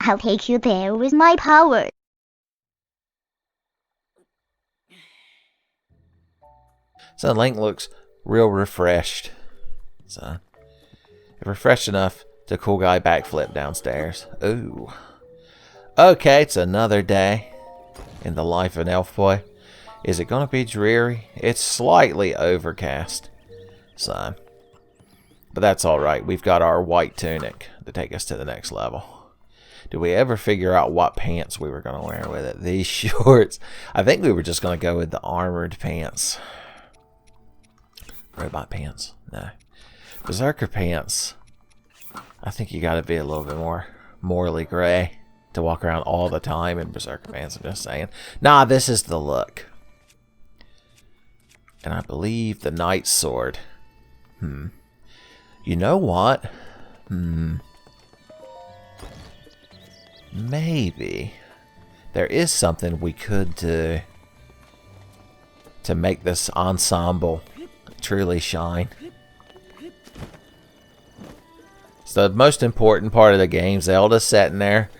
I'll take you there with my power. So Link looks real refreshed. So, refreshed enough to cool guy backflip downstairs. Ooh. Okay, it's another day in the life of an elf boy. Is it going to be dreary? It's slightly overcast. So, but that's alright. We've got our white tunic to take us to the next level. Did we ever figure out what pants we were going to wear with it? These shorts. I think we were just going to go with the armored pants. Robot pants. No. Berserker pants. I think you got to be a little bit more morally gray to walk around all the time in Berserker pants. I'm just saying. Nah, this is the look. And I believe the knight's sword. You know what? Maybe there is something we could do to make this ensemble truly shine. It's the most important part of the game. Zelda's sitting there,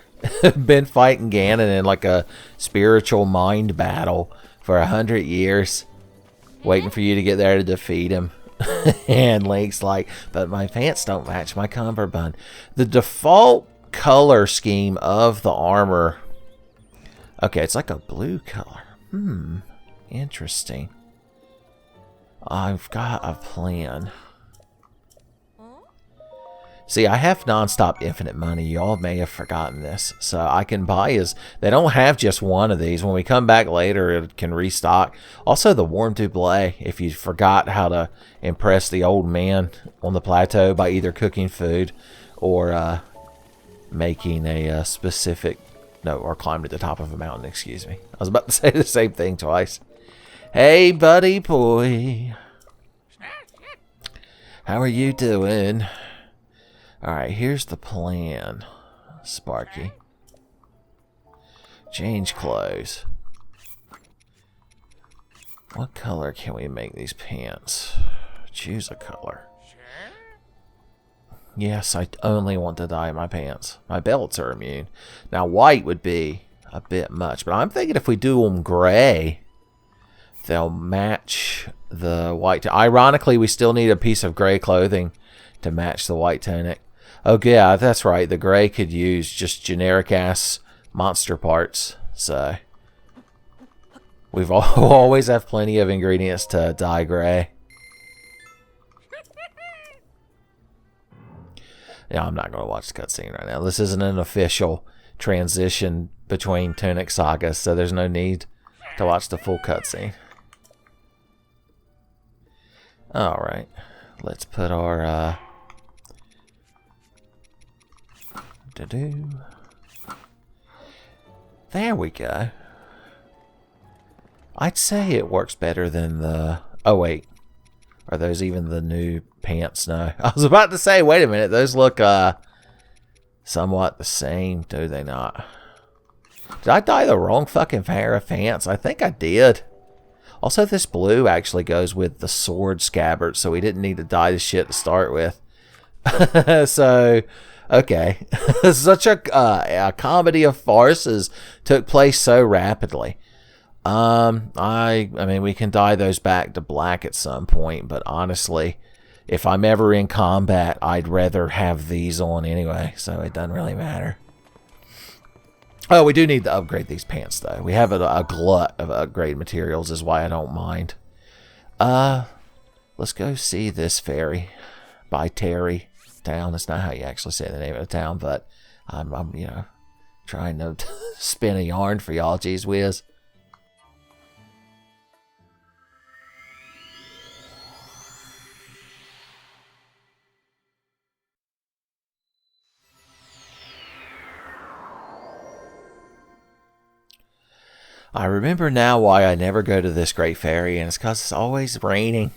been fighting Ganon in like a spiritual mind battle for 100 years, waiting for you to get there to defeat him. And Link's like, but my pants don't match my cummerbund. The default color scheme of the armor. Okay, it's like a blue color. Interesting. I've got a plan. See, I have non-stop infinite money. Y'all may have forgotten this. So I can buy they don't have just one of these. When we come back later, it can restock. Also, the warm doublet, if you forgot how to impress the old man on the plateau by either cooking food or making a specific... No, or climbing to the top of a mountain, excuse me. I was about to say the same thing twice. Hey, buddy boy. How are you doing? Alright, here's the plan, Sparky. Change clothes. What color can we make these pants? Choose a color. Yes, I only want to dye my pants. My belts are immune. Now, white would be a bit much, but I'm thinking if we do them gray, they'll match the white. Ironically, we still need a piece of gray clothing to match the white tunic. Oh, yeah, that's right. The gray could use just generic-ass monster parts. So, we've always have plenty of ingredients to dye gray. Yeah, I'm not going to watch the cutscene right now. This isn't an official transition between Tunic sagas, so there's no need to watch the full cutscene. Alright, let's put our... There we go. I'd say it works better than the... Oh, wait. Are those even the new pants? No. I was about to say, wait a minute. Those look somewhat the same, do they not? Did I dye the wrong fucking pair of pants? I think I did. Also, this blue actually goes with the sword scabbard, so we didn't need to dye the shit to start with. So... Okay, such a comedy of farces took place so rapidly. I mean, we can dye those back to black at some point, but honestly, if I'm ever in combat, I'd rather have these on anyway, so it doesn't really matter. Oh, we do need to upgrade these pants, though. We have a glut of upgrade materials, is why I don't mind. Let's go see this fairy by Terry Town. That's not how you actually say the name of the town, but I'm you know, trying to spin a yarn for y'all. Geez whiz. I remember now why I never go to this great fairy, and it's because it's always raining.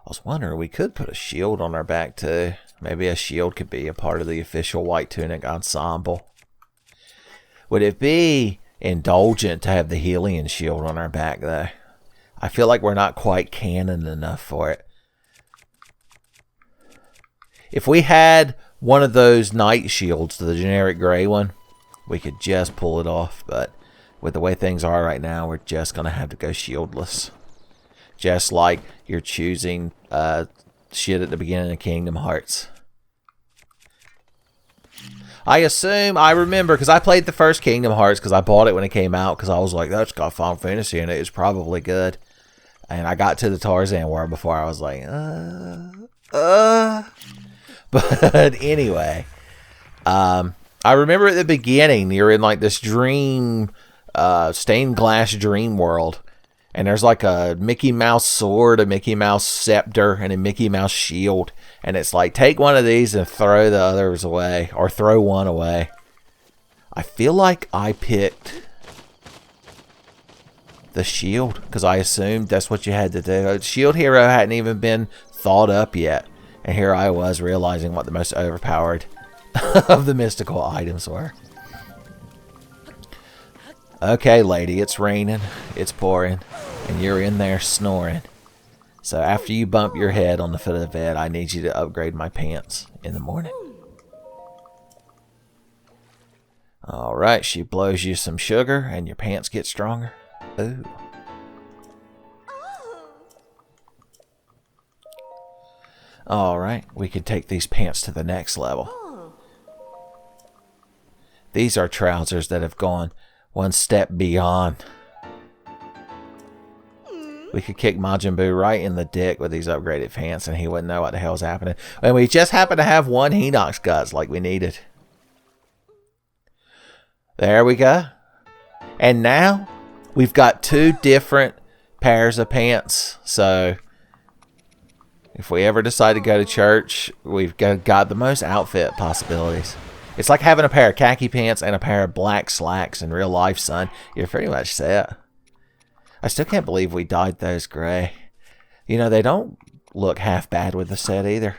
I was wondering, we could put a shield on our back too. Maybe a shield could be a part of the official white tunic ensemble. Would it be indulgent to have the Helion shield on our back though? I feel like we're not quite canon enough for it. If we had one of those night shields, the generic gray one, we could just pull it off. But with the way things are right now, we're just going to have to go shieldless. Just like you're choosing shit at the beginning of Kingdom Hearts. I remember, because I played the first Kingdom Hearts because I bought it when it came out because I was like, that's got Final Fantasy in it. It's probably good. And I got to the Tarzan world before I was like, But anyway, I remember at the beginning, you're in like this dream, stained glass dream world. And there's like a Mickey Mouse sword, a Mickey Mouse scepter, and a Mickey Mouse shield. And it's like, take one of these and throw the others away. Or throw one away. I feel like I picked the shield, because I assumed that's what you had to do. Shield Hero hadn't even been thought up yet. And here I was realizing what the most overpowered of the mystical items were. Okay, lady, it's raining, it's pouring, and you're in there snoring. So after you bump your head on the foot of the bed, I need you to upgrade my pants in the morning. Alright, she blows you some sugar, and your pants get stronger. Ooh. Alright, we can take these pants to the next level. These are trousers that have gone one step beyond. We could kick Majin Buu right in the dick with these upgraded pants and he wouldn't know what the hell's happening. And we just happen to have one Hinox guts like we needed. There we go. And now we've got two different pairs of pants. So if we ever decide to go to church, we've got the most outfit possibilities. It's like having a pair of khaki pants and a pair of black slacks in real life, son. You're pretty much set. I still can't believe we dyed those gray. You know, they don't look half bad with the set either.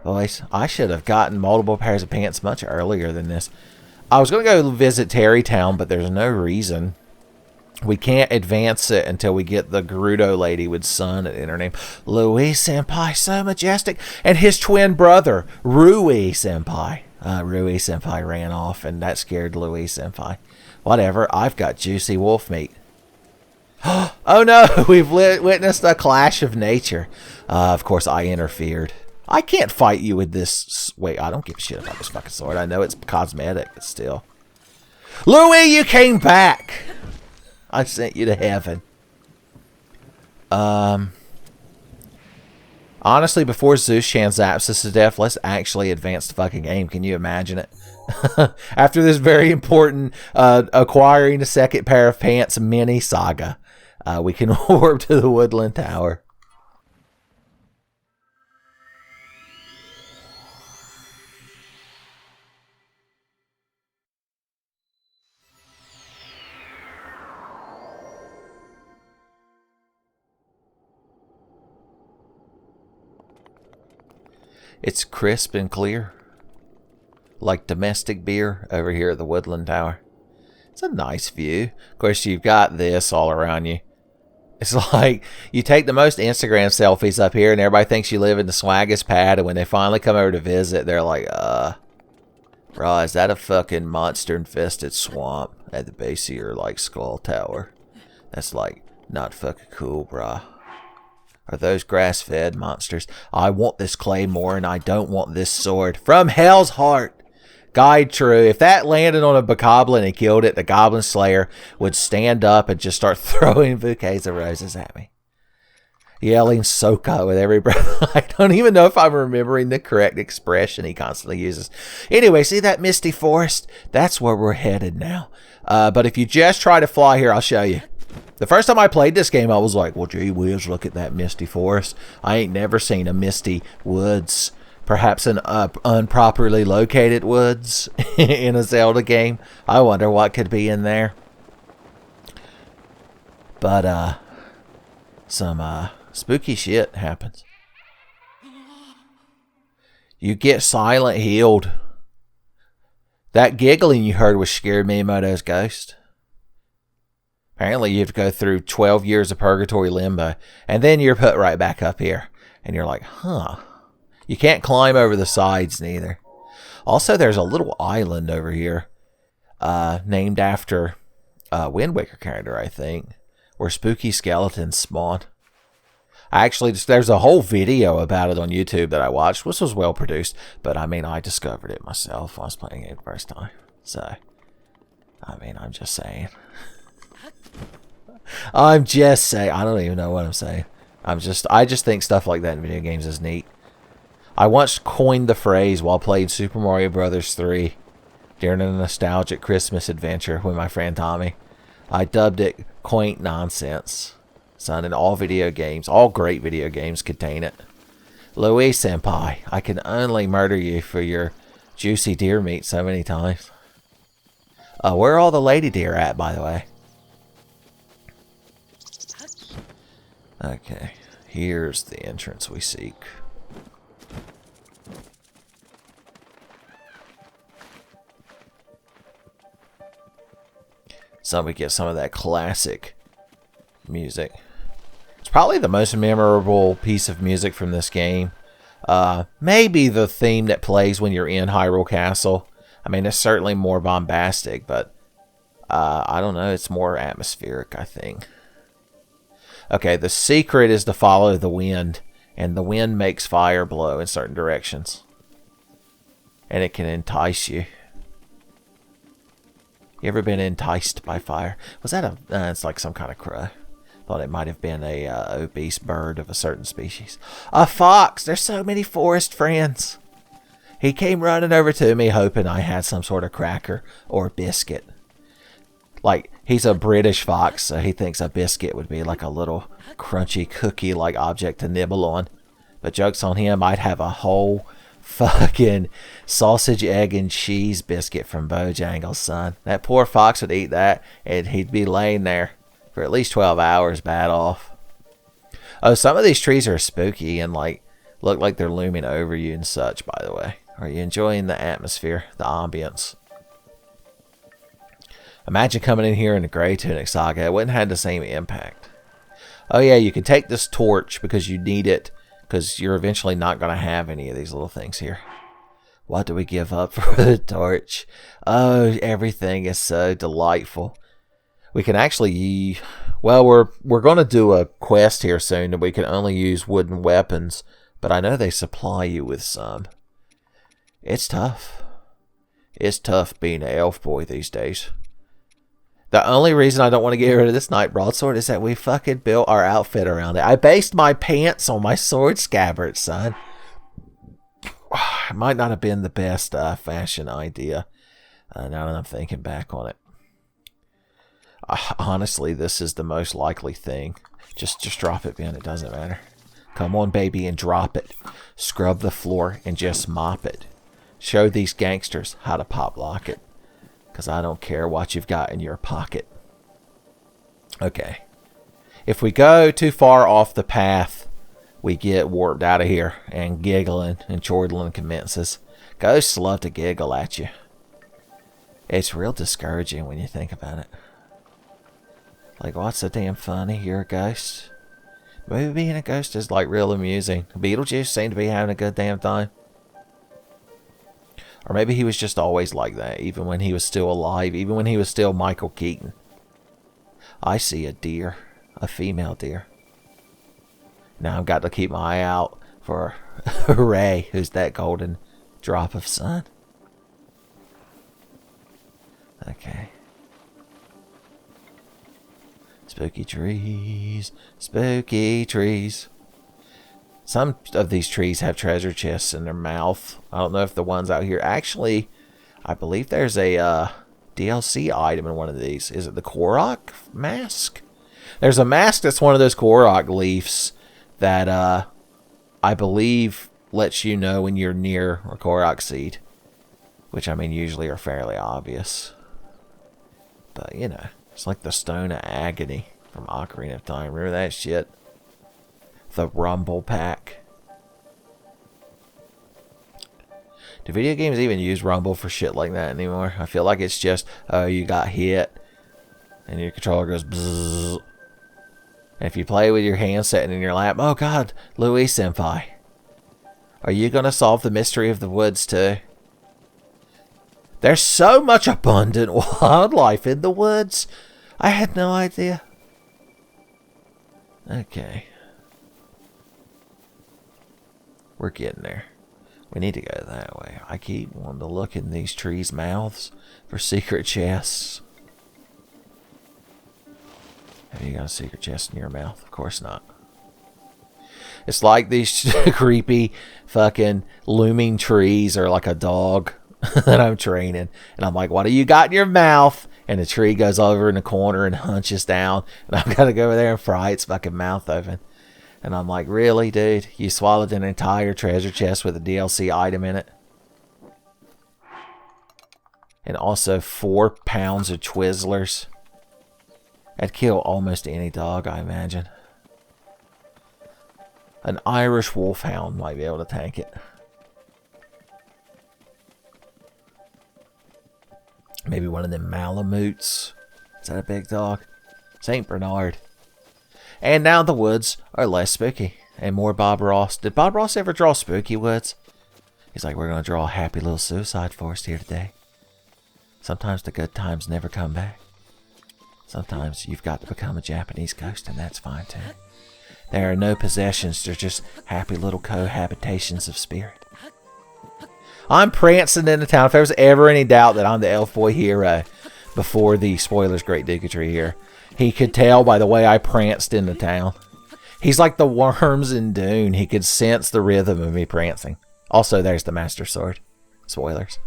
Boys, I should have gotten multiple pairs of pants much earlier than this. I was going to go visit Terrytown, but there's no reason. We can't advance it until we get the Gerudo lady with son in her name. Louis Senpai, so majestic. And his twin brother, Rui Senpai. Rui Senpai ran off, and that scared Louis Senpai. Whatever, I've got juicy wolf meat. Oh no, we've witnessed a clash of nature. Of course, I interfered. I can't fight you with this. Wait, I don't give a shit about this fucking sword. I know it's cosmetic, but still. Louis, you came back! I sent you to heaven. Honestly, before Zeus-chan zaps us to death, let's actually advance the fucking game. Can you imagine it? After this very important acquiring a second pair of pants mini saga, we can warp to the Woodland Tower. It's crisp and clear, like domestic beer over here at the Woodland Tower. It's a nice view. Of course, you've got this all around you. It's like you take the most Instagram selfies up here and everybody thinks you live in the swaggest pad, and when they finally come over to visit, they're like, bro, is that a fucking monster-infested swamp at the base of your, like, skull tower? That's, like, not fucking cool, bruh. Are those grass-fed monsters? I want this claymore and I don't want this sword. From Hell's Heart. Guide true. If that landed on a bokoblin and killed it, the Goblin Slayer would stand up and just start throwing bouquets of roses at me. Yelling Soka with every breath. I don't even know if I'm remembering the correct expression he constantly uses. Anyway, see that misty forest? That's where we're headed now. But if you just try to fly here, I'll show you. The first time I played this game, I was like, well, gee whiz, look at that misty forest. I ain't never seen a misty woods. Perhaps an improperly located woods in a Zelda game. I wonder what could be in there. But, some, spooky shit happens. You get silent healed. That giggling you heard was scared Miyamoto's ghost. Apparently you have to go through 12 years of purgatory limbo, and then you're put right back up here. And you're like, huh, You can't climb over the sides neither. Also, there's a little island over here named after a Wind Waker character, I think, where spooky skeletons spawn. There's a whole video about it on YouTube that I watched, which was well produced, but I mean, I discovered it myself when I was playing it the first time. So, I mean, I'm just saying. I'm just saying. I don't even know what I'm saying. I just think stuff like that in video games is neat. I once coined the phrase while playing Super Mario Bros. 3 during a nostalgic Christmas adventure with my friend Tommy. I dubbed it quaint nonsense. Son, and all video games, all great video games contain it. Louis Senpai, I can only murder you for your juicy deer meat so many times. Where are all the lady deer at, by the way? Okay, here's the entrance we seek. So we get some of that classic music. It's probably the most memorable piece of music from this game. Maybe the theme that plays when you're in Hyrule Castle. I mean, it's certainly more bombastic, but I don't know. It's more atmospheric, I think. Okay, the secret is to follow the wind, and the wind makes fire blow in certain directions. And it can entice you. You ever been enticed by fire? Was that it's like some kind of crow. Thought it might have been a obese bird of a certain species. A fox! There's so many forest friends. He came running over to me hoping I had some sort of cracker or biscuit. Like, he's a British fox, so he thinks a biscuit would be like a little crunchy cookie-like object to nibble on. But joke's on him, I'd have a whole fucking sausage, egg, and cheese biscuit from Bojangles, son. That poor fox would eat that, and he'd be laying there for at least 12 hours bad off. Oh, some of these trees are spooky and like look like they're looming over you and such, by the way. Are you enjoying the atmosphere, the ambience? Imagine coming in here in the Grey Tunic Saga. It wouldn't have had the same impact. Oh yeah, you can take this torch because you need it, because you're eventually not going to have any of these little things here. What do we give up for the torch? Oh, everything is so delightful. We can actually, well, we're going to do a quest here soon that we can only use wooden weapons, but I know they supply you with some. It's tough. It's tough being an elf boy these days. The only reason I don't want to get rid of this Knight Broadsword is that we fucking built our outfit around it. I based my pants on my sword scabbard, son. It might not have been the best fashion idea, now that I'm thinking back on it. Honestly, this is the most likely thing. Just drop it, Ben. It doesn't matter. Come on, baby, and drop it. Scrub the floor and just mop it. Show these gangsters how to pop lock it. Because I don't care what you've got in your pocket. Okay. If we go too far off the path, we get warped out of here. And giggling and chortling commences. Ghosts love to giggle at you. It's real discouraging when you think about it. Like, what's so damn funny? You're a ghost? Maybe being a ghost is like real amusing. Beetlejuice seemed to be having a good damn time. Or maybe he was just always like that, even when he was still alive, even when he was still Michael Keaton. I see a deer, a female deer. Now I've got to keep my eye out for Ray, who's that golden drop of sun. Okay. Spooky trees, spooky trees. Some of these trees have treasure chests in their mouth. I don't know if the ones out here... Actually, I believe there's a DLC item in one of these. Is it the Korok mask? There's a mask that's one of those Korok leaves that I believe lets you know when you're near a Korok seed. Which, I mean, usually are fairly obvious. But, you know, it's like the Stone of Agony from Ocarina of Time. Remember that shit? The Rumble Pack. Do video games even use Rumble for shit like that anymore? I feel like it's just, oh, you got hit, and your controller goes bzzz. And if you play with your hand sitting in your lap, oh god, Louis Senpai. Are you going to solve the mystery of the woods too? There's so much abundant wildlife in the woods. I had no idea. Okay. We're getting there. We need to go that way. I keep wanting to look in these trees' mouths for secret chests. Have you got a secret chest in your mouth? Of course not. It's like these creepy fucking looming trees are like a dog that I'm training. And I'm like, what do you got in your mouth? And the tree goes over in the corner and hunches down. And I've got to go over there and fry its fucking mouth open. And I'm like, really, dude? You swallowed an entire treasure chest with a DLC item in it? And also 4 pounds of Twizzlers. That'd kill almost any dog, I imagine. An Irish wolfhound might be able to tank it. Maybe one of them Malamutes. Is that a big dog? St. Bernard. And now the woods are less spooky. And more Bob Ross. Did Bob Ross ever draw spooky woods? He's like, we're going to draw a happy little suicide forest here today. Sometimes the good times never come back. Sometimes you've got to become a Japanese ghost, and that's fine too. There are no possessions, they're just happy little cohabitations of spirit. I'm prancing into town. If there was ever any doubt that I'm the elf boy hero before the spoilers great Doogatry here, he could tell by the way I pranced into town. He's like the worms in Dune. He could sense the rhythm of me prancing. Also, there's the Master Sword. Spoilers.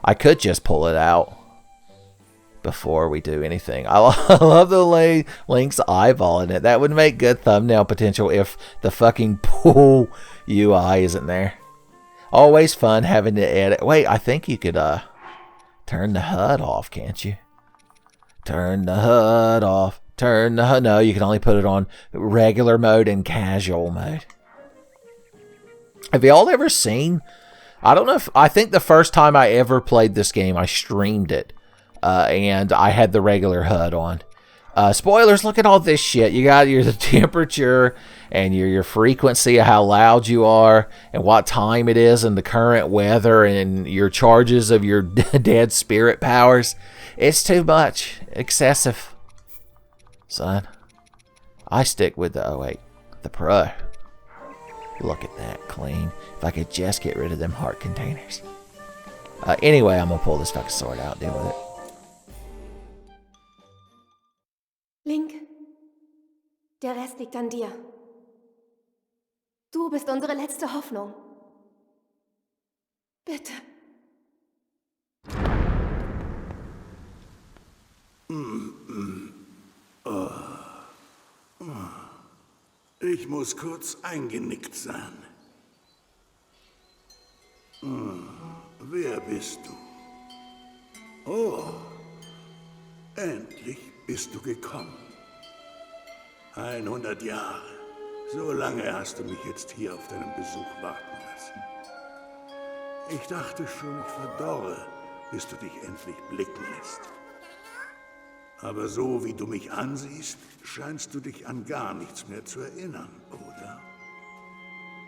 I could just pull it out before we do anything. I love the Link's eyeball in it. That would make good thumbnail potential if the fucking pool UI isn't there. Always fun having to edit. Wait, I think you could turn the HUD off, can't you? Turn the HUD off. Turn the HUD. No, you can only put it on regular mode and casual mode. Have y'all ever seen... I don't know if... I think the first time I ever played this game, I streamed it. And I had the regular HUD on. Spoilers, look at all this shit. You got the temperature and your frequency of how loud you are and what time it is and the current weather and your charges of your dead spirit powers. It's too much. Excessive. Son. I stick with the 08. The Pro. Look at that. Clean. If I could just get rid of them heart containers. Anyway, I'm going to pull this fucking sword out. Deal with it. Link, der Rest liegt an dir. Du bist unsere letzte Hoffnung. Bitte. Ich muss kurz eingenickt sein. Wer bist du? Oh, endlich bist du gekommen. 100 Jahre. So lange hast du mich jetzt hier auf deinen Besuch warten lassen. Ich dachte schon, ich verdorre, bis du dich endlich blicken lässt. Aber so wie du mich ansiehst, scheinst du dich an gar nichts mehr zu erinnern, oder?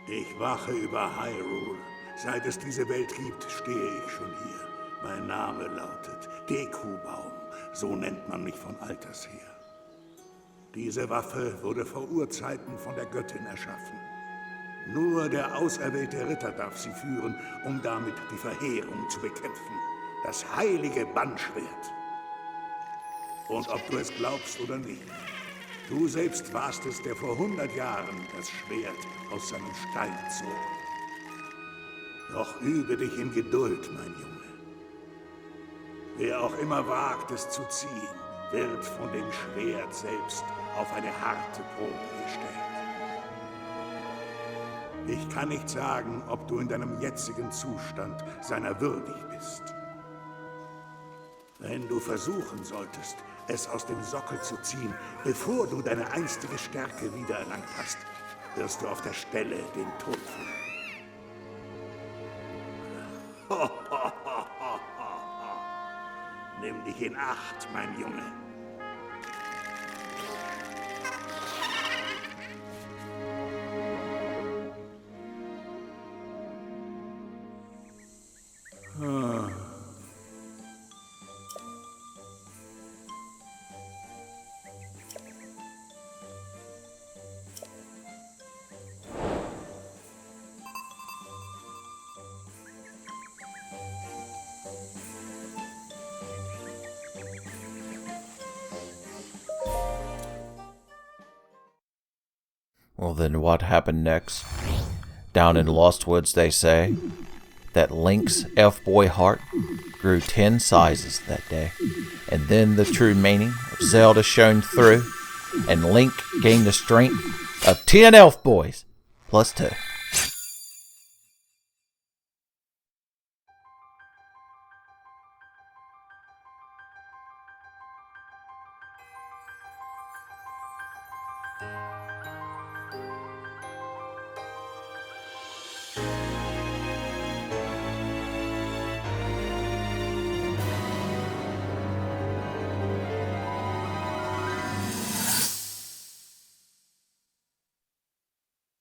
Ich wache über Hyrule. Seit es diese Welt gibt, stehe ich schon hier. Mein Name lautet Deku-Baum. So nennt man mich von alters her. Diese Waffe wurde vor Urzeiten von der Göttin erschaffen. Nur der auserwählte Ritter darf sie führen, um damit die Verheerung zu bekämpfen. Das heilige Bannschwert. Und ob du es glaubst oder nicht, du selbst warst es, der vor 100 Jahren das Schwert aus seinem Stein zog. Doch übe dich in Geduld, mein Junge. Wer auch immer wagt, es zu ziehen, wird von dem Schwert selbst auf eine harte Probe gestellt. Ich kann nicht sagen, ob du in deinem jetzigen Zustand seiner würdig bist. Wenn du versuchen solltest, es aus dem Sockel zu ziehen, bevor du deine einstige Stärke wiedererlangt hast, wirst du auf der Stelle den Tod finden. Nimm dich in Acht, mein Junge. Well, then what happened next? Down in Lost Woods, they say that Link's elf-boy heart grew 10 sizes that day. And then the true meaning of Zelda shone through, and Link gained the strength of 10 elf boys, plus 2.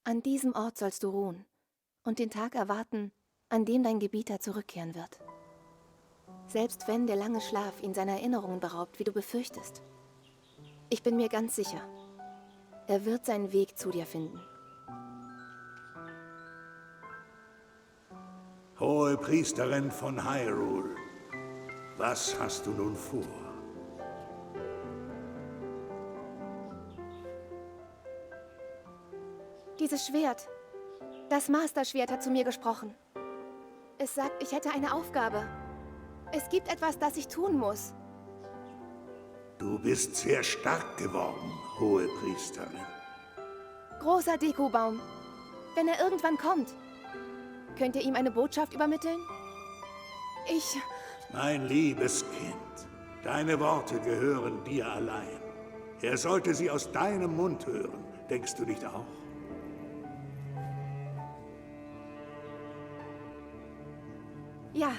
An diesem Ort sollst du ruhen und den Tag erwarten, an dem dein Gebieter zurückkehren wird. Selbst wenn der lange Schlaf ihn seiner Erinnerungen beraubt, wie du befürchtest. Ich bin mir ganz sicher, er wird seinen Weg zu dir finden. Hohe Priesterin von Hyrule, was hast du nun vor? Dieses Schwert, das Masterschwert hat zu mir gesprochen. Es sagt, ich hätte eine Aufgabe. Es gibt etwas, das ich tun muss. Du bist sehr stark geworden, hohe Priesterin. Großer Dekobaum, wenn er irgendwann kommt, könnt ihr ihm eine Botschaft übermitteln? Mein liebes Kind, deine Worte gehören dir allein. Er sollte sie aus deinem Mund hören, denkst du nicht auch? Ja.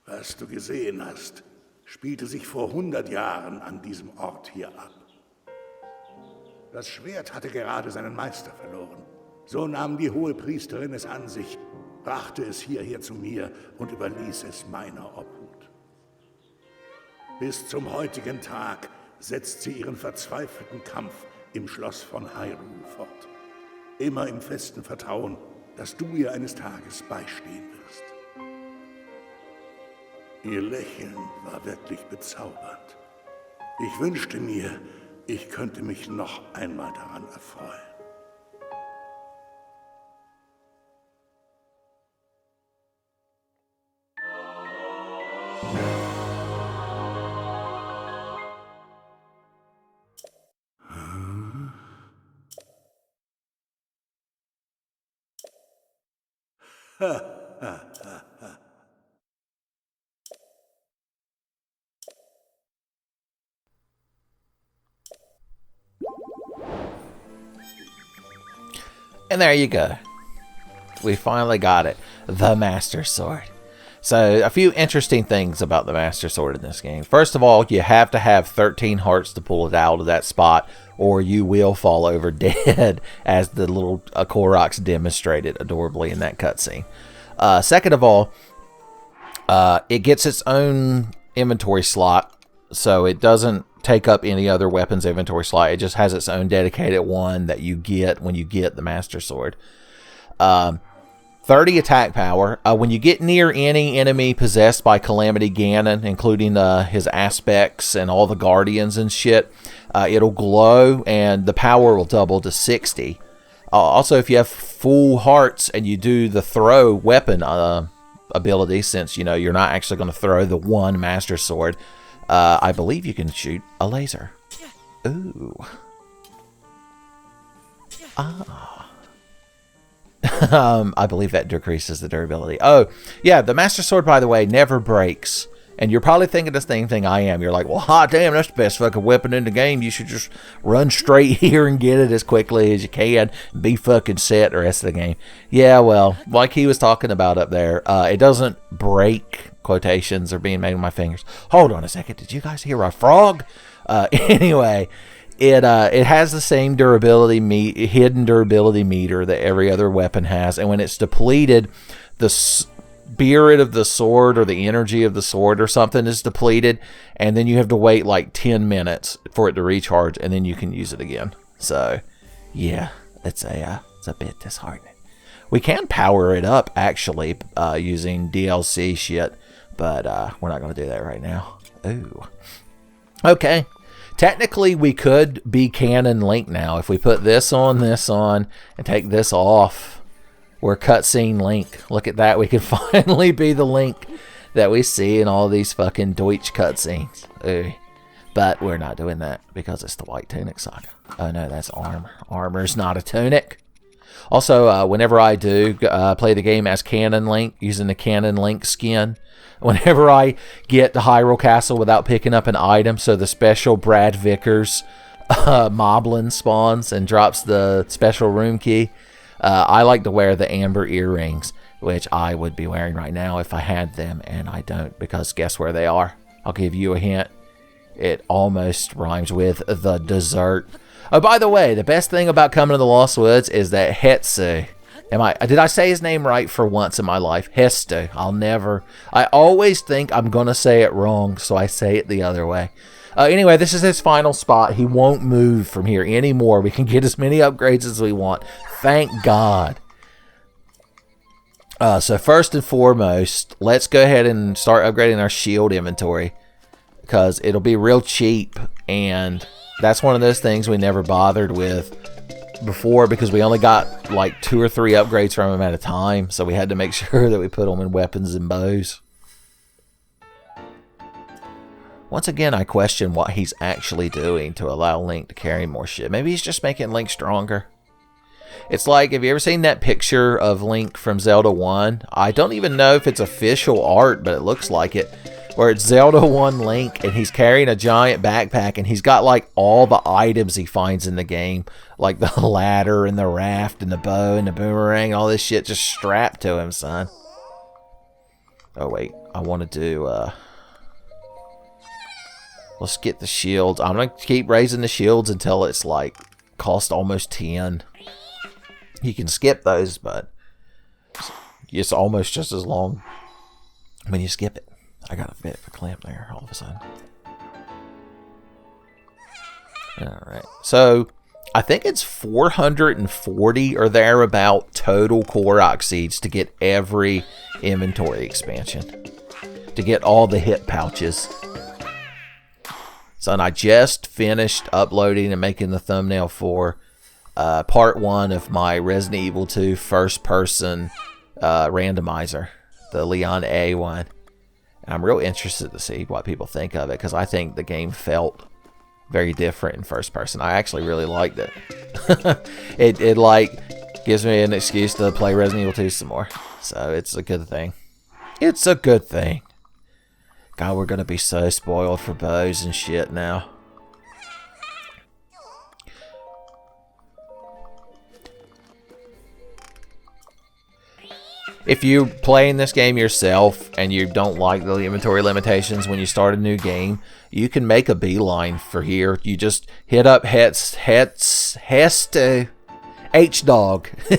Was du gesehen hast, spielte sich vor 100 Jahren an diesem Ort hier ab. Das Schwert hatte gerade seinen Meister verloren. So nahm die hohe Priesterin es an sich, brachte es hierher zu mir und überließ es meiner Obhut. Bis zum heutigen Tag setzt sie ihren verzweifelten Kampf im Schloss von Hyrule fort. Immer im festen Vertrauen, dass du ihr eines Tages beistehen wirst. Ihr Lächeln war wirklich bezaubernd. Ich wünschte mir, ich könnte mich noch einmal daran erfreuen. And there you go. We finally got it. The Master Sword. So, a few interesting things about the Master Sword in this game. First of all, you have to have 13 hearts to pull it out of that spot, or you will fall over dead, as the little Koroks demonstrated adorably in that cutscene. Second of all, it gets its own inventory slot, so it doesn't take up any other weapon's inventory slot. It just has its own dedicated one that you get when you get the Master Sword. 30 attack power. When you get near any enemy possessed by Calamity Ganon, including his aspects and all the guardians and shit, it'll glow and the power will double to 60. Also, if you have full hearts and you do the throw weapon ability, since you know you're not actually going to throw the one Master Sword, I believe you can shoot a laser. Ooh. I believe that decreases the durability. Oh, yeah, the Master Sword, by the way, never breaks. And you're probably thinking the same thing I am. You're like, well, hot damn, that's the best fucking weapon in the game. You should just run straight here and get it as quickly as you can and be fucking set the rest of the game. Yeah, well, like he was talking about up there, it doesn't break. Quotations are being made with my fingers. Hold on a second. Did you guys hear a frog? Anyway, it has the same durability, hidden durability meter that every other weapon has. And when it's depleted, the spirit of the sword or the energy of the sword or something is depleted, and then you have to wait like 10 minutes for it to recharge, and then you can use it again. So yeah, it's a bit disheartening. We can power it up actually using DLC shit, but we're not going to do that right now. Ooh, okay. Technically we could be canon Link now if we put this on, and take this off. We're cutscene Link. Look at that. We can finally be the Link that we see in all these fucking Deutsch cutscenes. But we're not doing that because it's the White Tunic Saga. Oh no, that's armor. Armor's not a tunic. Also, whenever I do play the game as Canon Link, using the Canon Link skin, whenever I get to Hyrule Castle without picking up an item, so the special Brad Vickers Moblin spawns and drops the special room key, I like to wear the amber earrings, which I would be wearing right now if I had them, and I don't, because guess where they are? I'll give you a hint. It almost rhymes with the dessert. Oh, by the way, the best thing about coming to the Lost Woods is that Hetsu. Did I say his name right for once in my life? Hestu. I always think I'm going to say it wrong, so I say it the other way. Anyway, this is his final spot. He won't move from here anymore. We can get as many upgrades as we want. Thank God. So first and foremost, let's go ahead and start upgrading our shield inventory, because it'll be real cheap, and that's one of those things we never bothered with before because we only got like 2 or 3 upgrades from him at a time, so we had to make sure that we put them in weapons and bows. Once again, I question what he's actually doing to allow Link to carry more shit. Maybe he's just making Link stronger. It's like, have you ever seen that picture of Link from Zelda 1? I don't even know if it's official art, but it looks like it. Where it's Zelda 1 Link, and he's carrying a giant backpack, and he's got like all the items he finds in the game. Like the ladder, and the raft, and the bow, and the boomerang, and all this shit just strapped to him, son. Oh wait, I want to do... Let's get the shields. I'm going to keep raising the shields until it's like cost almost 10. You can skip those, but it's almost just as long when you skip it. I got a bit of a clamp there all of a sudden. Alright, so I think it's 440 or thereabout total Korok seeds to get every inventory expansion. To get all the hit pouches. So, and I just finished uploading and making the thumbnail for part 1 of my Resident Evil 2 first-person randomizer, the Leon A one. And I'm real interested to see what people think of it, because I think the game felt very different in first person. I actually really liked it. It like gives me an excuse to play Resident Evil 2 some more. So it's a good thing. It's a good thing. God, we're gonna be so spoiled for bows and shit now. If you're playing this game yourself and you don't like the inventory limitations when you start a new game, you can make a beeline for here. You just hit up H-Dog.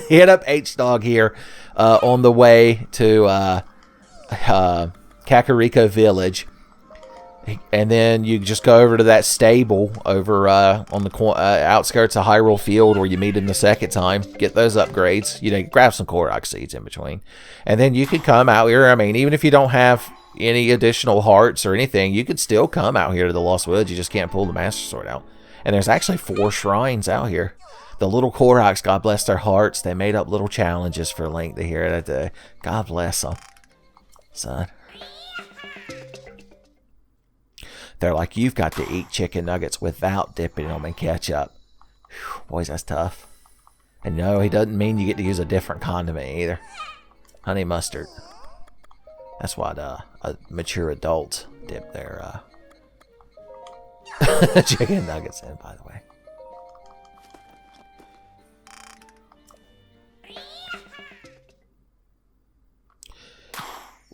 Hit up H-Dog here on the way to Kakariko Village. And then you just go over to that stable over on the outskirts of Hyrule Field where you meet him the second time. Get those upgrades. You know, grab some Korok seeds in between. And then you can come out here. I mean, even if you don't have any additional hearts or anything, you could still come out here to the Lost Woods. You just can't pull the Master Sword out. And there's actually 4 shrines out here. The little Koroks, God bless their hearts, they made up little challenges for Link to hear that day. God bless them, son. They're like, you've got to eat chicken nuggets without dipping them in ketchup. Whew, boys, that's tough. And no, he doesn't mean you get to use a different condiment either. Honey mustard. That's what mature adults dip their chicken nuggets in, by the way.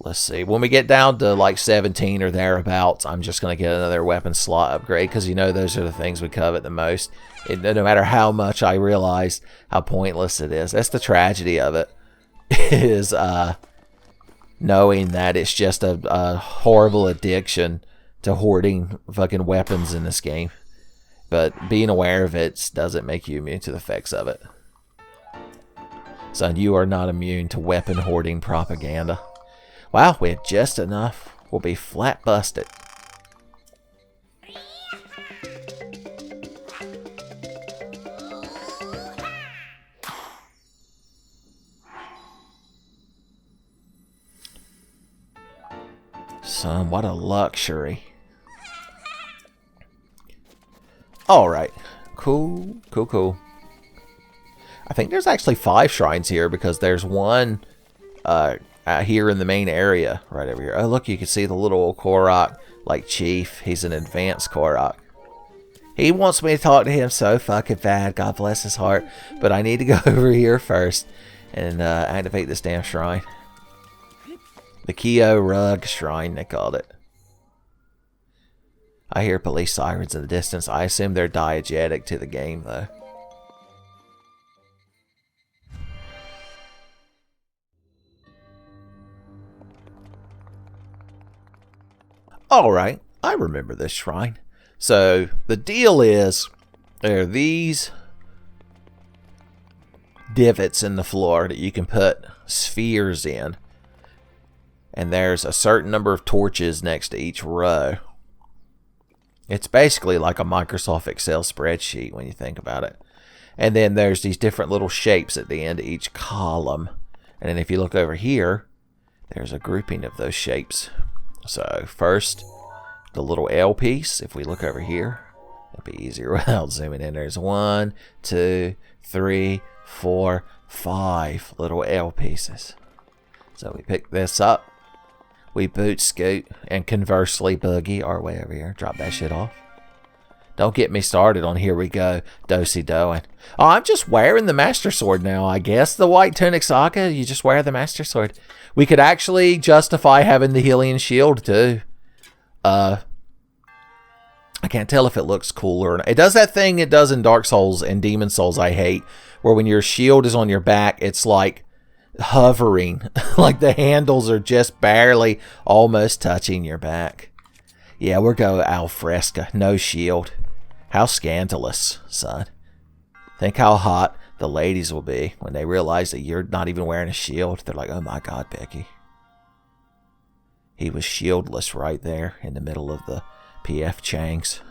Let's see. When we get down to like 17 or thereabouts, I'm just going to get another weapon slot upgrade because, you know, those are the things we covet the most. No matter how much I realize how pointless it is. That's the tragedy of it, is knowing that it's just a horrible addiction to hoarding fucking weapons in this game. But being aware of it doesn't make you immune to the effects of it. Son, you are not immune to weapon hoarding propaganda. Wow, we have just enough. We'll be flat busted. Son, what a luxury. Alright. Cool, cool, cool. I think there's actually 5 shrines here because there's one here in the main area, right over here. Oh, look, you can see the little old Korok, like chief. He's an advanced Korok. He wants me to talk to him so fucking bad. God bless his heart. But I need to go over here first and activate this damn shrine. The Kyo Rug Shrine, they called it. I hear police sirens in the distance. I assume they're diegetic to the game, though. Alright, I remember this shrine. So, the deal is, there are these divots in the floor that you can put spheres in. And there's a certain number of torches next to each row. It's basically like a Microsoft Excel spreadsheet when you think about it. And then there's these different little shapes at the end of each column. And then if you look over here, there's a grouping of those shapes. So first, the little L piece. If we look over here, it'll be easier without zooming in. There's 1, 2, 3, 4, 5 little L pieces. So we pick this up. We boot scoot and conversely boogie our way over here. Drop that shit off. Don't get me started on here we go, dosey doing. Oh, I'm just wearing the Master Sword now, I guess. The White Tunic Saga, you just wear the Master Sword. We could actually justify having the Hylian Shield, too. I can't tell if it looks cool or not. It does that thing it does in Dark Souls and Demon Souls I hate, where when your shield is on your back, it's like hovering. Like the handles are just barely almost touching your back. Yeah, we're going al fresca. No shield. How scandalous, son. Think how hot the ladies will be when they realize that you're not even wearing a shield. They're like, oh my God, Becky. He was shieldless right there in the middle of the P.F. Chang's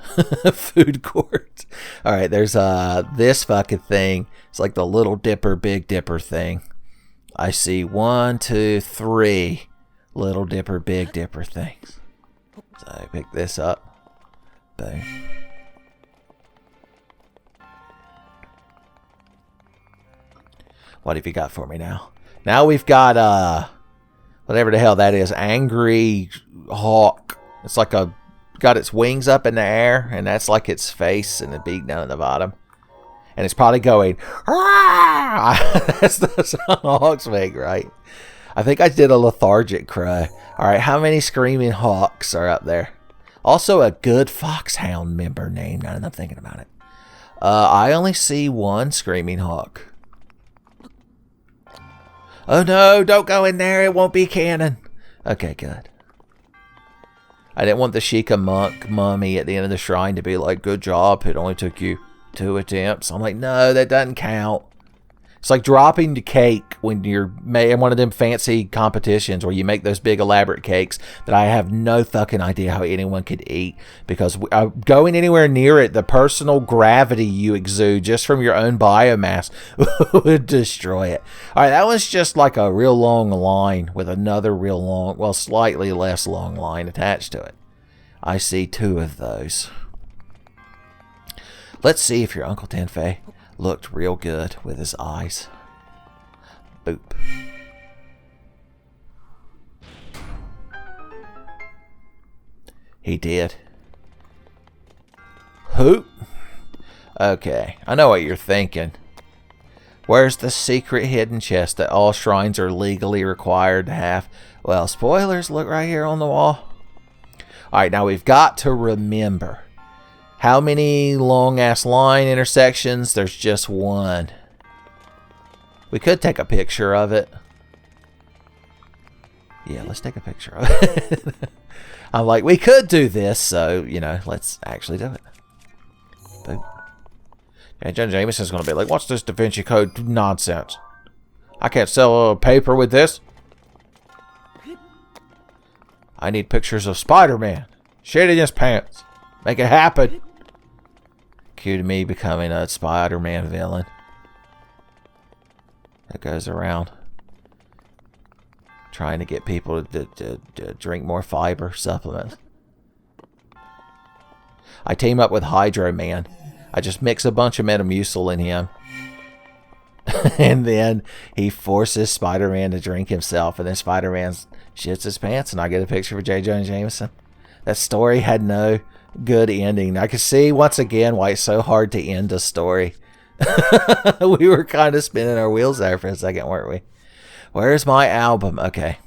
food court. Alright, there's this fucking thing. It's like the Little Dipper, Big Dipper thing. I see 1, 2, 3 Little Dipper, Big Dipper things. So I pick this up. Boom. What have you got for me now? Now we've got whatever the hell that is. Angry hawk. It's like got its wings up in the air, and that's like its face and the beak down at the bottom. And it's probably going, that's the sound hawks make, right? I think I did a lethargic cry. Alright, how many screaming hawks are up there? Also a good foxhound member name, now that I'm thinking about it. I only see 1 screaming hawk. Oh no, don't go in there, it won't be canon. Okay, good. I didn't want the Sheikah monk mummy at the end of the shrine to be like, good job, it only took you 2 attempts. I'm like, no, that doesn't count. It's like dropping the cake when you're in one of them fancy competitions where you make those big elaborate cakes that I have no fucking idea how anyone could eat, because going anywhere near it, the personal gravity you exude just from your own biomass would destroy it. Alright, that was just like a real long line with another real long, well, slightly less long line attached to it. I see 2 of those. Let's see if your Uncle Tenfey looked real good with his eyes. Boop. He did. Who? Okay, I know what you're thinking. Where's the secret hidden chest that all shrines are legally required to have? Well, spoilers, look right here on the wall. Alright, now we've got to remember. How many long-ass line intersections? There's just one. We could take a picture of it. Yeah, let's take a picture of it. I'm like, we could do this, so, you know, let's actually do it. Boom. And John Jameson's going to be like, what's this Da Vinci Code nonsense? I can't sell paper with this. I need pictures of Spider-Man. Shit in his pants. Make it happen. Cue to me becoming a Spider-Man villain. That goes around trying to get people to drink more fiber supplements. I team up with Hydro Man. I just mix a bunch of Metamucil in him. And then he forces Spider-Man to drink himself. And then Spider-Man shits his pants. And I get a picture of J. Jonah Jameson. That story had no good ending. I could see once again why it's so hard to end a story. We were kind of spinning our wheels there for a second, weren't we? Where's my album? Okay.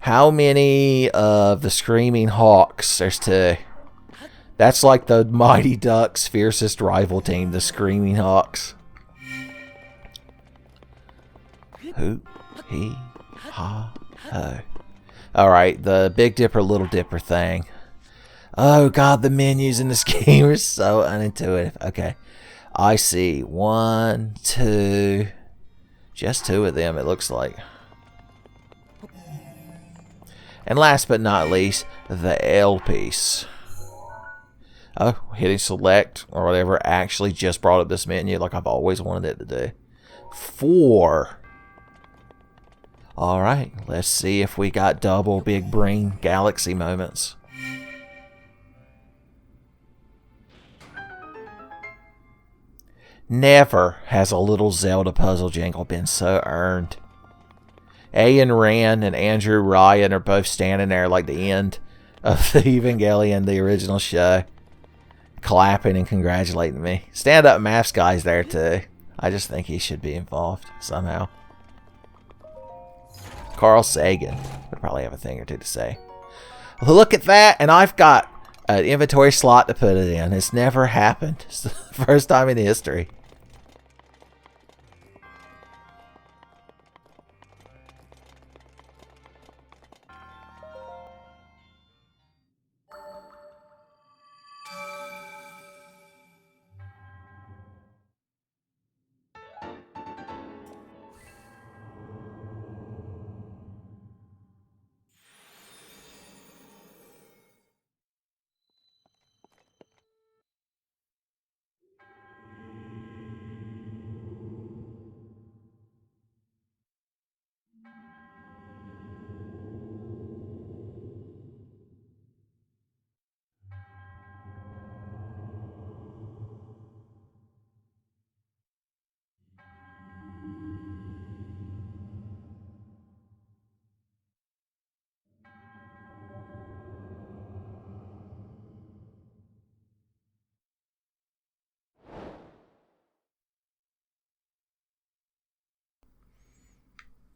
How many of the Screaming Hawks? There's two. That's like the Mighty Ducks' fiercest rival team, the Screaming Hawks. Hoo, hee, ha, ho. Alright, the Big Dipper, Little Dipper thing. Oh god, the menus in this game are so unintuitive. Okay. I see 1, 2, just 2 of them, it looks like. And last but not least, the L piece. Oh, hitting select or whatever actually just brought up this menu like I've always wanted it to do. 4. Alright, let's see if we got double big brain galaxy moments. Never has a little Zelda puzzle jingle been so earned. Ayan Rand and Andrew Ryan are both standing there like the end of the Evangelion, the original show, clapping and congratulating me. Stand Up Maths guy's there too. I just think he should be involved somehow. Carl Sagan would probably have a thing or two to say. Look at that, and I've got an inventory slot to put it in. It's never happened. It's the first time in history.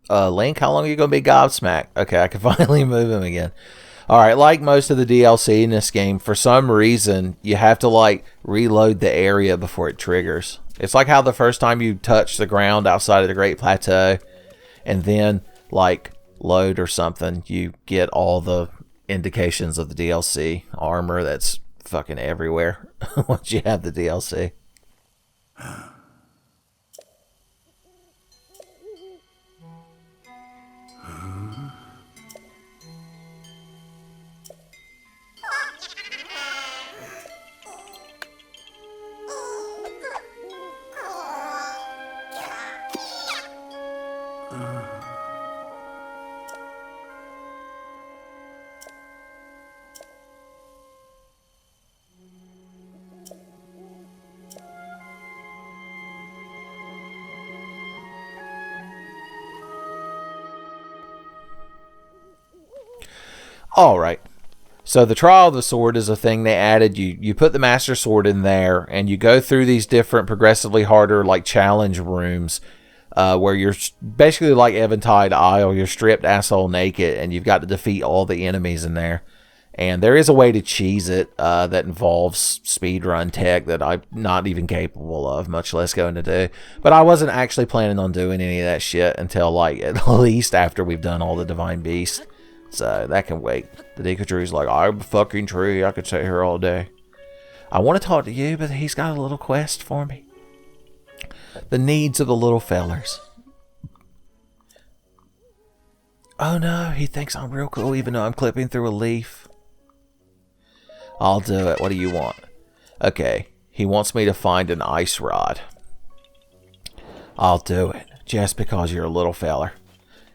Link, how long are you going to be gobsmacked? Okay, I can finally move him again. Alright, like most of the DLC in this game, for some reason, you have to, like, reload the area before it triggers. It's like how the first time you touch the ground outside of the Great Plateau, and then, like, load or something, you get all the indications of the DLC armor that's fucking everywhere once you have the DLC. Alright, So the Trial of the Sword is a thing they added. You put the Master Sword in there, and you go through these different progressively harder like challenge rooms where you're basically like Eventide Isle. You're stripped asshole naked, and you've got to defeat all the enemies in there. And there is a way to cheese it that involves speedrun tech that I'm not even capable of, much less going to do. But I wasn't actually planning on doing any of that shit until like at least after we've done all the Divine Beast. So that can wait. The Deku Tree's like, I'm a fucking tree. I could sit here all day. I want to talk to you, but he's got a little quest for me. The needs of the little fellers. Oh no, he thinks I'm real cool even though I'm clipping through a leaf. I'll do it. What do you want? Okay, he wants me to find an ice rod. I'll do it, just because you're a little feller.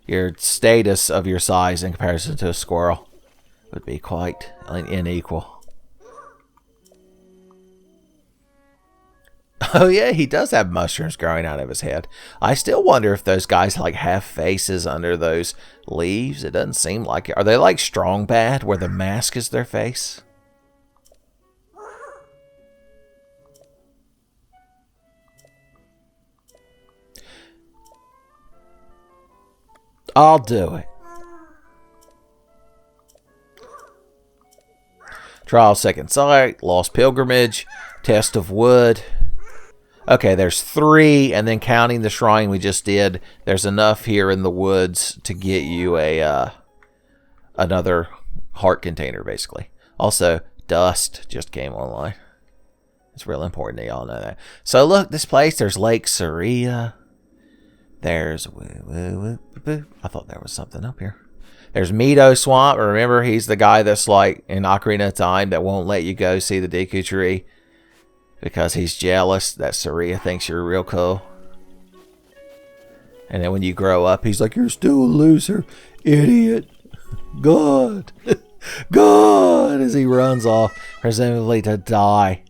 Your status of your size in comparison to a squirrel would be quite unequal. Oh yeah, he does have mushrooms growing out of his head. I still wonder if those guys like have faces under those leaves. It doesn't seem like it. Are they like Strong Bad, where the mask is their face? I'll do it. Trial Second Sight, Lost Pilgrimage, Test of Wood. Okay, there's 3, and then counting the shrine we just did, there's enough here in the woods to get you a another heart container, basically. Also, Dust just came online. It's real important that y'all know that. So look, this place, there's Lake Saria. There's... I thought there was something up here. There's Mito Swamp. Remember, he's the guy that's like in Ocarina of Time that won't let you go see the Deku Tree because he's jealous that Saria thinks you're real cool. And then when you grow up, he's like, you're still a loser, idiot. God. God, as he runs off, presumably to die.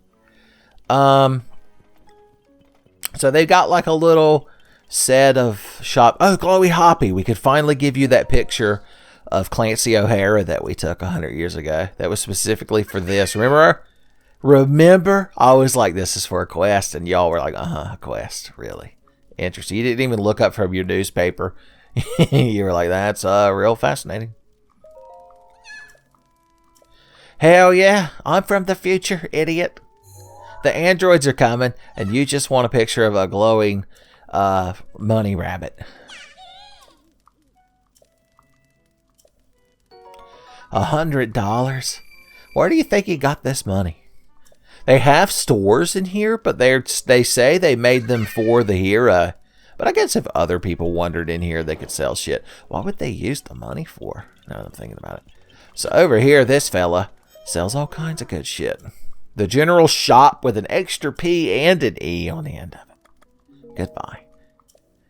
So they've got like a little set of shop. Oh, Glowy Hoppy. We could finally give you that picture of Clancy O'Hara that we took 100 years ago. That was specifically for this. Remember? Remember? I was like, this is for a quest. And y'all were like, a quest. Really? Interesting. You didn't even look up from your newspaper. You were like, that's real fascinating. Hell yeah. I'm from the future, idiot. The androids are coming, and you just want a picture of a glowing money rabbit. $100? Where do you think he got this money? They have stores in here, but they say they made them for the hero. But I guess if other people wandered in here, they could sell shit. What would they use the money for? Now that I'm thinking about it. So over here, this fella sells all kinds of good shit. The general shop with an extra P and an E on the end of it. Goodbye.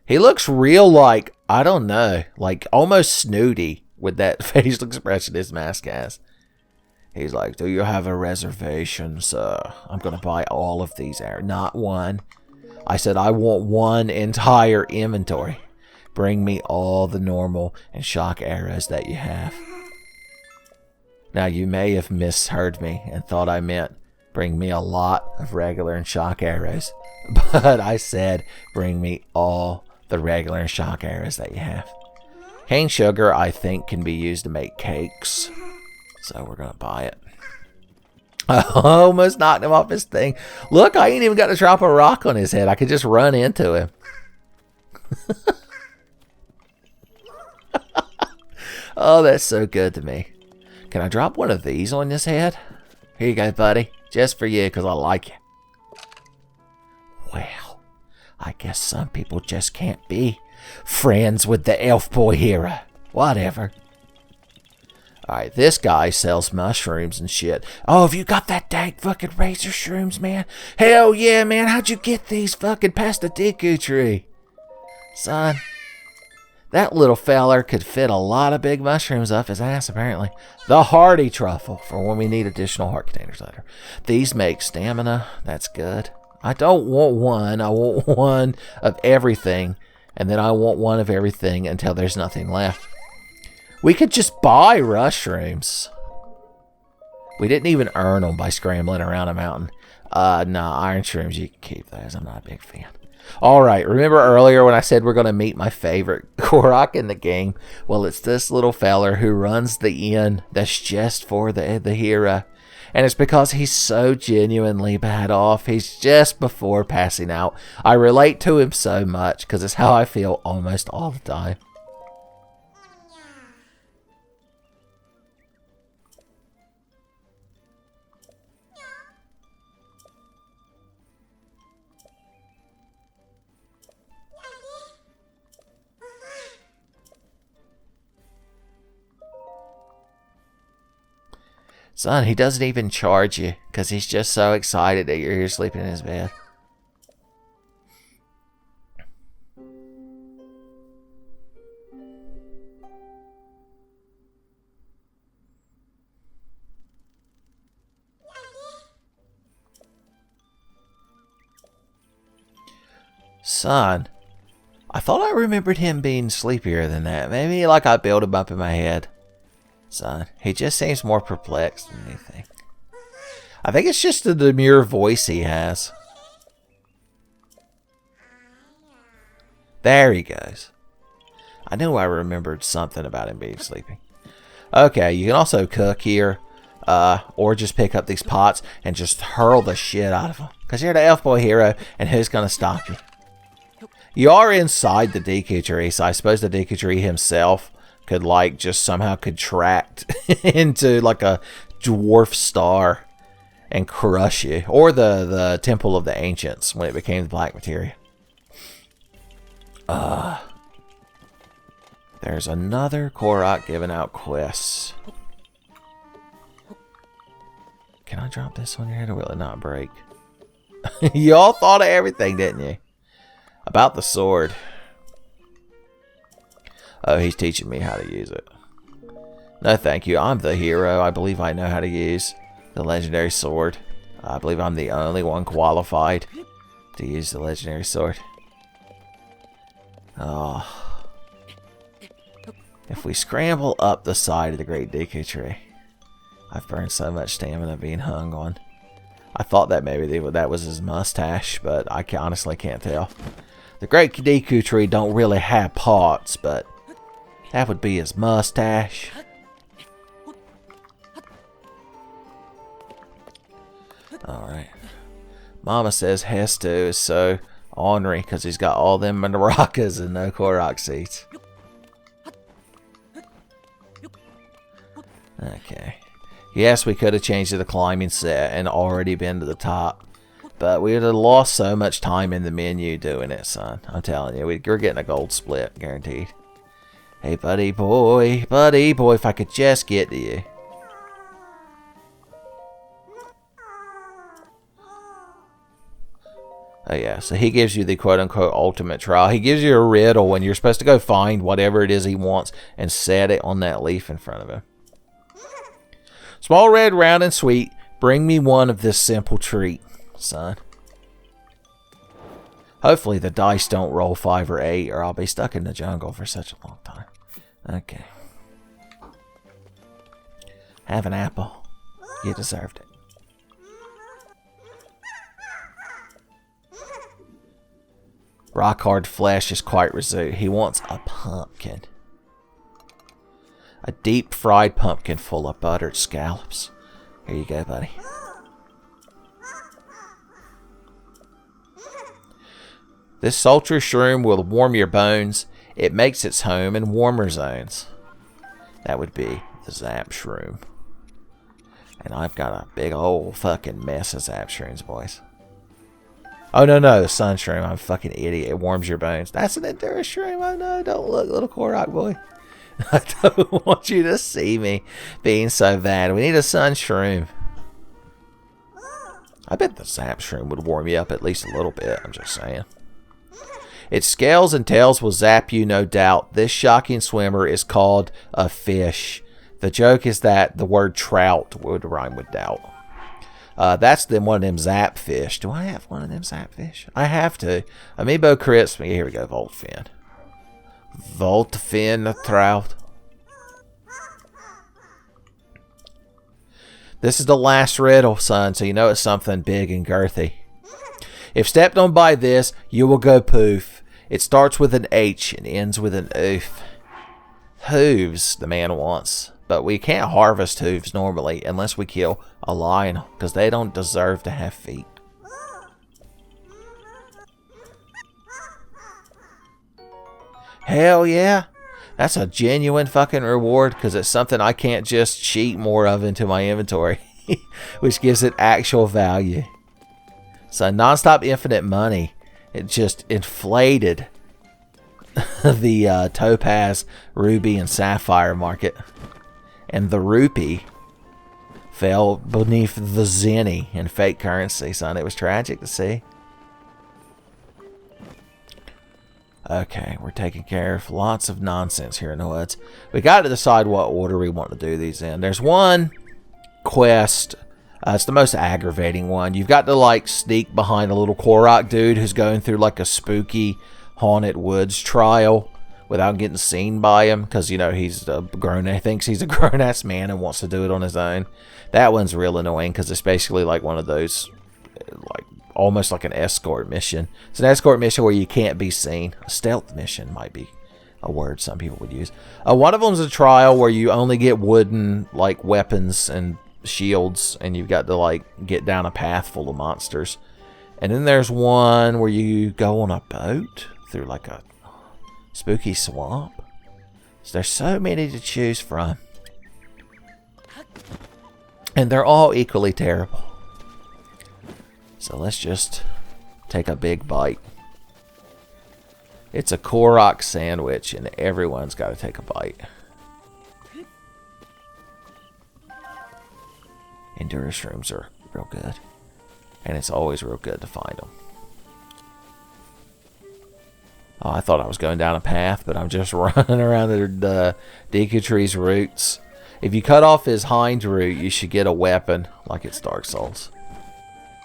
He looks real like, I don't know, like almost snooty with that facial expression his mask has. He's like, do you have a reservation, sir? I'm going to buy all of these arrows. Not one. I said I want one entire inventory. Bring me all the normal and shock arrows that you have. Now, you may have misheard me and thought I meant bring me a lot of regular and shock arrows. But I said bring me all the regular and shock arrows that you have. Cane sugar, I think, can be used to make cakes. So we're going to buy it. I almost knocked him off his thing. Look, I ain't even got to drop a rock on his head. I could just run into him. Oh, that's so good to me. Can I drop one of these on his head? Here you go, buddy. Just for you, because I like you. Well, I guess some people just can't be friends with the elf boy hero. Whatever. Alright, this guy sells mushrooms and shit. Oh, have you got that dang fucking razor shrooms, man? Hell yeah, man. How'd you get these fucking past the Deku Tree? Son, that little feller could fit a lot of big mushrooms up his ass, apparently. The Hardy Truffle, for when we need additional heart containers later. These make stamina. That's good. I don't want one. I want one of everything. And then I want one of everything until there's nothing left. We could just buy mushrooms. We didn't even earn them by scrambling around a mountain. Nah, iron shrooms, you can keep those. I'm not a big fan. Alright, remember earlier when I said we're going to meet my favorite Korok in the game? Well, it's this little feller who runs the inn that's just for the hero. And it's because he's so genuinely bad off. He's just before passing out. I relate to him so much because it's how I feel almost all the time. Son, he doesn't even charge you because he's just so excited that you're here sleeping in his bed. Son, I thought I remembered him being sleepier than that. Maybe like I built him up in my head. Son, he just seems more perplexed than anything. I think it's just the demure voice he has. There he goes. I knew I remembered something about him being sleepy. Okay, you can also cook here. Or just pick up these pots and just hurl the shit out of them. Because you're the elf boy hero, and who's going to stop you? You are inside the Deku tree, so I suppose the Deku tree himself could like just somehow contract into like a dwarf star and crush you. Or the Temple of the Ancients when it became the black materia. There's another Korok giving out quests. Can I drop this on your head or will it not break? Y'all thought of everything, didn't you? About the sword. Oh, he's teaching me how to use it. No, thank you. I'm the hero. I believe I know how to use the legendary sword. I believe I'm the only one qualified to use the legendary sword. Oh. If we scramble up the side of the Great Deku Tree. I've burned so much stamina being hung on. I thought that maybe that was his mustache, but I honestly can't tell. The Great Deku Tree don't really have parts, but that would be his mustache. Alright. Mama says Hestu is so ornery because he's got all them maracas and no Korok seeds. Okay. Yes, we could have changed to the climbing set and already been to the top. But we would have lost so much time in the menu doing it, son. I'm telling you, we're getting a gold split, guaranteed. Hey, buddy boy, if I could just get to you. Oh yeah, so he gives you the quote-unquote ultimate trial. He gives you a riddle when you're supposed to go find whatever it is he wants and set it on that leaf in front of him. Small, red, round, and sweet, bring me one of this simple treat, son. Hopefully the dice don't roll 5 or 8 or I'll be stuck in the jungle for such a long time. Okay. Have an apple. You deserved it. Rock hard flesh is quite resolute. He wants a pumpkin. A deep fried pumpkin full of buttered scallops. Here you go, buddy. This sultry shroom will warm your bones. It makes its home in warmer zones. That would be the Zap Shroom. And I've got a big old fucking mess of Zap Shrooms, boys. Oh, no, the Sun Shroom. I'm a fucking idiot. It warms your bones. That's an Endurance Shroom. Oh, no, don't look, little Korok boy. I don't want you to see me being so bad. We need a Sun Shroom. I bet the Zap Shroom would warm you up at least a little bit. I'm just saying. Its scales and tails will zap you, no doubt. This shocking swimmer is called a fish. The joke is that the word trout would rhyme with doubt. That's one of them zap fish. Do I have one of them zap fish? I have to. Amiibo crits me. Here we go, Voltfin. Voltfin the trout. This is the last riddle, son, so you know it's something big and girthy. If stepped on by this, you will go poof. It starts with an H and ends with an oof. Hooves, the man wants. But we can't harvest hooves normally unless we kill a lion, because they don't deserve to have feet. Hell yeah. That's a genuine fucking reward, because it's something I can't just cheat more of into my inventory, which gives it actual value. So non-stop infinite money. It just inflated the topaz, ruby, and sapphire market. And the rupee fell beneath the zenny in fake currency, son. It was tragic to see. Okay, we're taking care of lots of nonsense here in the woods. We got to decide what order we want to do these in. There's one quest. It's the most aggravating one. You've got to, like, sneak behind a little Korok dude who's going through, like, a spooky haunted woods trial without getting seen by him, because, you know, he's a thinks he's a grown-ass man and wants to do it on his own. That one's real annoying, because it's basically like one of those, like, almost like an escort mission. It's an escort mission where you can't be seen. A stealth mission might be a word some people would use. One of them's a trial where you only get wooden, like, weapons and shields, and you've got to, like, get down a path full of monsters. And then there's one where you go on a boat through, like, a spooky swamp. So there's so many to choose from. And they're all equally terrible. So let's just take a big bite. It's a Korok sandwich, and everyone's got to take a bite. Endurance shrooms are real good. And it's always real good to find them. Oh, I thought I was going down a path, but I'm just running around the Deku Tree's roots. If you cut off his hind root, you should get a weapon, like it's Dark Souls.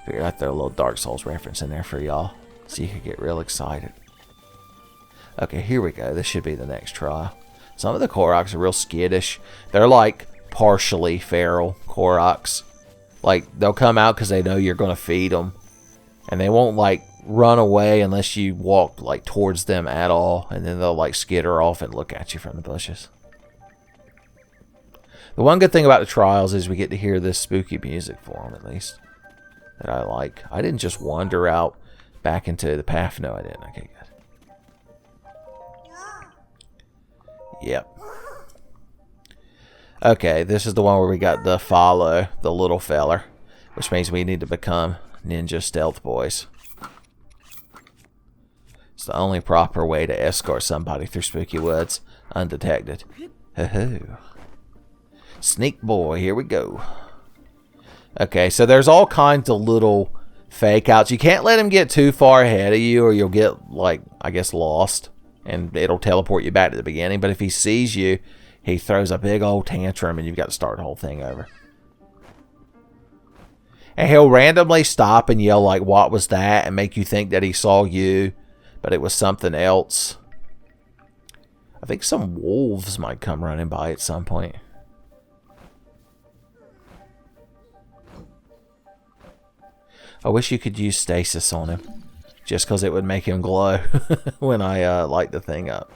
Figured I'd throw a little Dark Souls reference in there for y'all, so you could get real excited. Okay, here we go. This should be the next trial. Some of the Koroks are real skittish. They're like partially feral Koroks. Like, they'll come out because they know you're going to feed them. And they won't, like, run away unless you walk, like, towards them at all. And then they'll, like, skitter off and look at you from the bushes. The one good thing about the trials is we get to hear this spooky music for them, at least. That I like. I didn't just wander out back into the path. No, I didn't. Okay, good. Yep. Okay, this is the one where we got to follow the little feller, which means we need to become ninja stealth boys. It's the only proper way to escort somebody through spooky woods undetected. Ho-ho. Sneak boy, here we go. Okay, so there's all kinds of little fake outs. You can't let him get too far ahead of you or you'll get, like, I guess, lost. And it'll teleport you back to the beginning. But if he sees you, he throws a big old tantrum and you've got to start the whole thing over. And he'll randomly stop and yell, like, what was that? And make you think that he saw you, but it was something else. I think some wolves might come running by at some point. I wish you could use stasis on him. Just because it would make him glow when I light the thing up.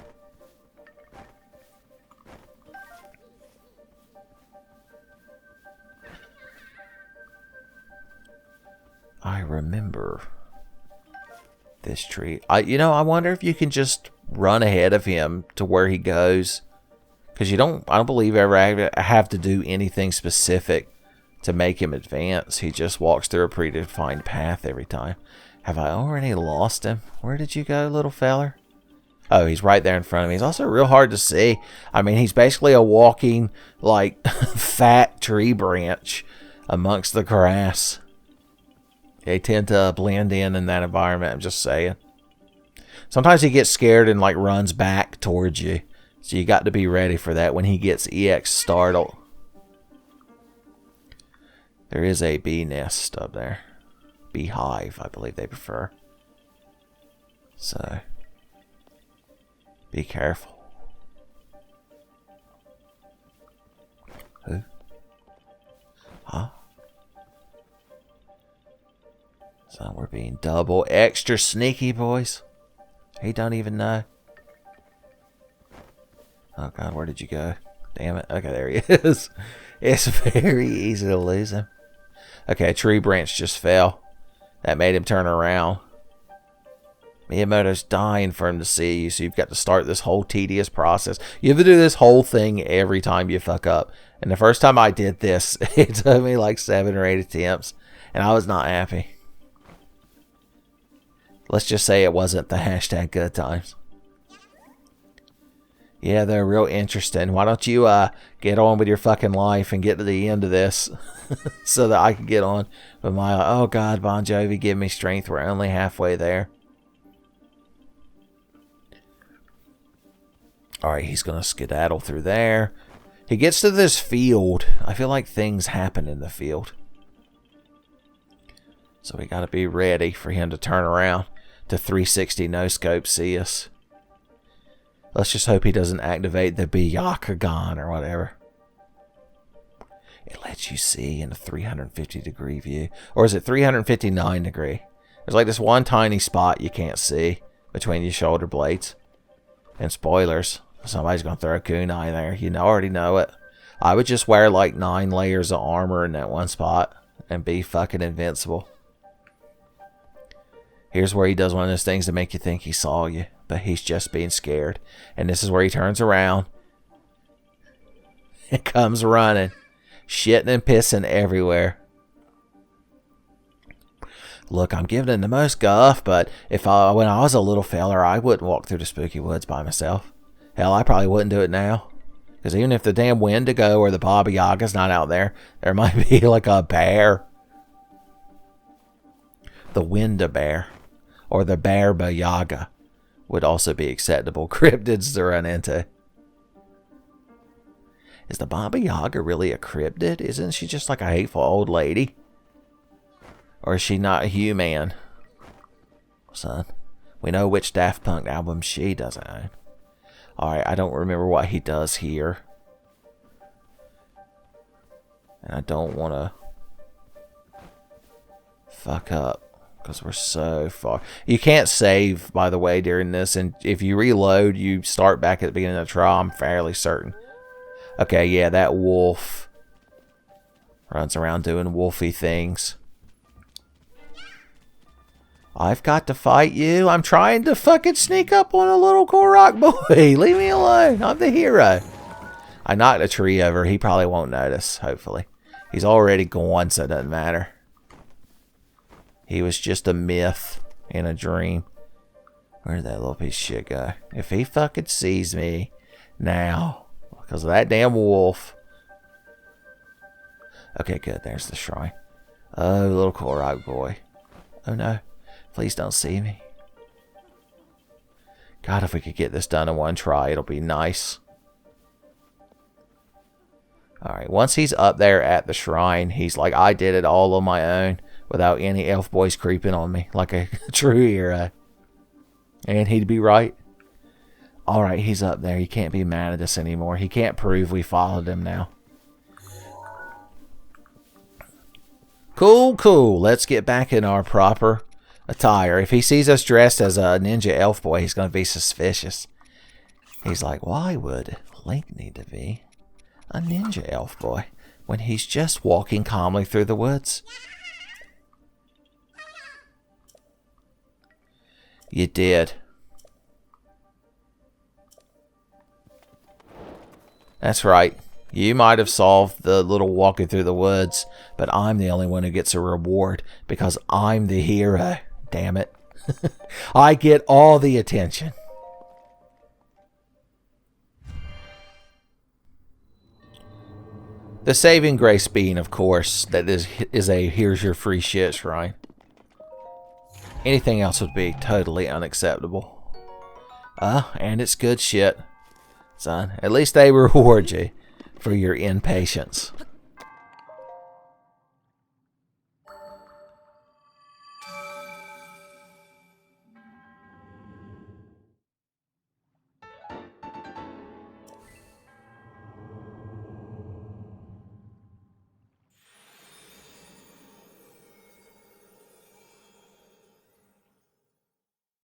I remember this tree. I wonder if you can just run ahead of him to where he goes. Because I don't believe ever have to do anything specific to make him advance. He just walks through a predefined path every time. Have I already lost him? Where did you go, little feller? Oh, he's right there in front of me. He's also real hard to see. I mean, he's basically a walking, like, fat tree branch amongst the grass. They tend to blend in that environment, I'm just saying. Sometimes he gets scared and, like, runs back towards you. So you got to be ready for that when he gets EX startled. There is a bee nest up there. Beehive, I believe they prefer. So, be careful. Who? Huh? being double extra sneaky, boys. He don't even know. Oh god, where did you go? Damn it. Okay, there he is. It's very easy to lose him. Okay, a tree branch just fell. That made him turn around. Miyamoto's dying for him to see you, so you've got to start this whole tedious process. You have to do this whole thing every time you fuck up. And the first time I did this, it took me like 7 or 8 attempts, and I was not happy. Let's just say it wasn't the hashtag good times. Yeah, they're real interesting. Why don't you get on with your fucking life and get to the end of this so that I can get on with my, oh god, Bon Jovi, give me strength. We're only halfway there. Alright, he's going to skedaddle through there. He gets to this field. I feel like things happen in the field. So we got to be ready for him to turn around to 360 no-scope see us. Let's just hope he doesn't activate the Byakugan or whatever. It lets you see in a 350 degree view. Or is it 359 degree? There's like this one tiny spot you can't see between your shoulder blades. And spoilers, somebody's going to throw a kunai there. You already know it. I would just wear like 9 layers of armor in that one spot and be fucking invincible. Here's where he does one of those things to make you think he saw you, but he's just being scared. And this is where he turns around and comes running, shitting and pissing everywhere. Look, I'm giving him the most guff, but when I was a little feller, I wouldn't walk through the spooky woods by myself. Hell, I probably wouldn't do it now. Because even if the damn Wendigo or the Baba Yaga's not out there, there might be like a bear. The Wendibear. Or the Baba Yaga would also be acceptable cryptids to run into. Is the Baba Yaga really a cryptid? Isn't she just like a hateful old lady? Or is she not a human? Son, we know which Daft Punk album she doesn't own. Alright, I don't remember what he does here. And I don't want to fuck up. Because we're so far. You can't save, by the way, during this. And if you reload, you start back at the beginning of the trial. I'm fairly certain. Okay, yeah, that wolf runs around doing wolfy things. I've got to fight you. I'm trying to fucking sneak up on a little Korok boy. Leave me alone. I'm the hero. I knocked a tree over. He probably won't notice, hopefully. He's already gone, so it doesn't matter. He was just a myth in a dream. Where did that little piece of shit go? If he fucking sees me now, because of that damn wolf. Okay, good. There's the shrine. Oh, little Korok boy. Oh no. Please don't see me. God, if we could get this done in one try, it'll be nice. Alright, once he's up there at the shrine, he's like, I did it all on my own. Without any elf boys creeping on me like a true hero. And he'd be right. Alright, he's up there. He can't be mad at us anymore. He can't prove we followed him now. Cool, cool. Let's get back in our proper attire. If he sees us dressed as a ninja elf boy, he's going to be suspicious. He's like, why would Link need to be a ninja elf boy when he's just walking calmly through the woods? You did. That's right. You might have solved the little walking through the woods, but I'm the only one who gets a reward because I'm the hero. Damn it. I get all the attention. The saving grace being, of course, that is a here's your free shit shrine. Anything else would be totally unacceptable. And it's good shit. Son, at least they reward you for your impatience.